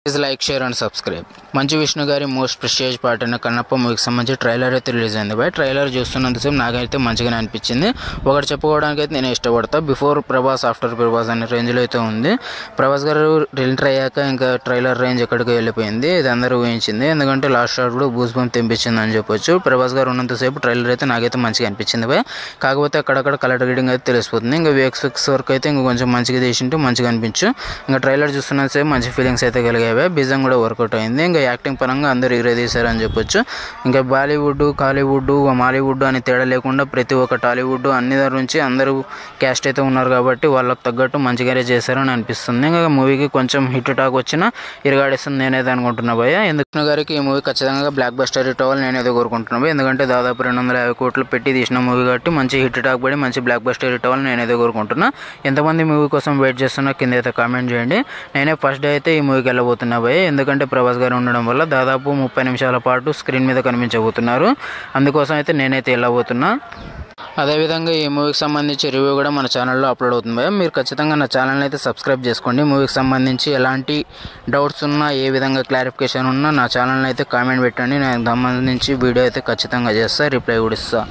Please like share and subscribe. Manchu Vishnu గారి most prestige part అయిన కన్నప్ప మూవీకి సంబంధించి ట్రైలర్ అయితే రిలీజ్ అయింది. బై ట్రైలర్ చూస్తున్నంతసేపు నాకైతే మంచిగానే అనిపించింది. ఒకటి చెప్పుకోవడానికి అయితే నేను ఇష్టపడతా. బిఫోర్ ప్రభాస్ ఆఫ్టర్ ప్రభాస్ అనే రేంజ్లో అయితే ఉంది. ప్రభాస్ గారు ఎంటర్ అయ్యాక ఇంకా ట్రైలర్ రేంజ్ ఎక్కడికి వెళ్ళిపోయింది. ఇది అందరూ ఊహించింది. ఎందుకంటే లాస్ట్ షాట్లో బూస్ బంప్ తెంపించింది అని చెప్పొచ్చు. ప్రభాస్ గారు ఉన్నంతసేపు ట్రైలర్ అయితే నాకైతే మంచిగా అనిపించింది. బై కాకపోతే అక్కడక్కడ కలర్ రీడింగ్ అయితే తెలిసిపోతుంది. ఇంకా VFX వర్క్ అయితే ఇంకా కొంచెం మంచిగా తీసింటే మంచిగా అనిపించు. ఇంకా ట్రైలర్ చూస్తున్నంతసేపు మంచి ఫీలింగ్స్ అయితే కలిగాయి. బిజం కూడా వర్కౌట్ అయింది. ఇంకా యాక్టింగ్ పరంగా అందరూ తీశారని చెప్పొచ్చు. ఇంకా బాలీవుడ్, కాలీవుడ్, మాలీవుడ్ అని తేడా లేకుండా ప్రతి ఒక్క టాలీవుడ్ అన్ని దగ్గర నుంచి అందరూ క్యాస్ట్ అయితే ఉన్నారు కాబట్టి వాళ్ళకి తగ్గట్టు మంచిగానే చేశారని అనిపిస్తుంది. ఇంకా మూవీకి కొంచెం హిట్ టాక్ వచ్చినా ఇరగాడిస్తుంది నేనైతే అనుకుంటున్నా భయ్య. ఎందుకు గారికి ఈ మూవీ ఖచ్చితంగా బ్లాక్ బస్టర్ హిట్ అవ్వాలి నేనైతే కోరుకుంటున్నాను. ఎందుకంటే దాదాపు 250 కోట్లు పెట్టి తీసిన మూవీ కాబట్టి మంచి హిట్ టాక్ పడి మంచి బ్లాక్ బస్టర్ హిట్ అవ్వాలి నేనైతే కోరుకుంటున్నా. ఎంతమంది మూవీ కోసం వెయిట్ చేస్తున్నా కింద అయితే కామెంట్ చేయండి. నేనే ఫస్ట్ డే అయితే ఈ మూవీకి వెళ్ళబోతున్నా భయ్య. ఎందుకంటే ప్రభాస్ గారు ఉండడం వల్ల దాదాపు 30 నిమిషాల పాటు స్క్రీన్ మీద కనిపించబోతున్నారు. అందుకోసం అయితే నేనైతే వెళ్ళబోతున్నా. అదేవిధంగా ఈ మూవీకి సంబంధించి రివ్యూ కూడా మన ఛానల్లో అప్లోడ్ అవుతుంది భయ్య. మీరు ఖచ్చితంగా నా ఛానల్ని అయితే సబ్స్క్రైబ్ చేసుకోండి. మూవీకి సంబంధించి ఎలాంటి డౌట్స్ ఉన్నా, ఏ విధంగా క్లారిఫికేషన్ ఉన్నా నా ఛానల్ని అయితే కామెంట్ పెట్టండి. నాకు సంబంధించి వీడియో అయితే ఖచ్చితంగా చేస్తా, రిప్లై కూడా ఇస్తా.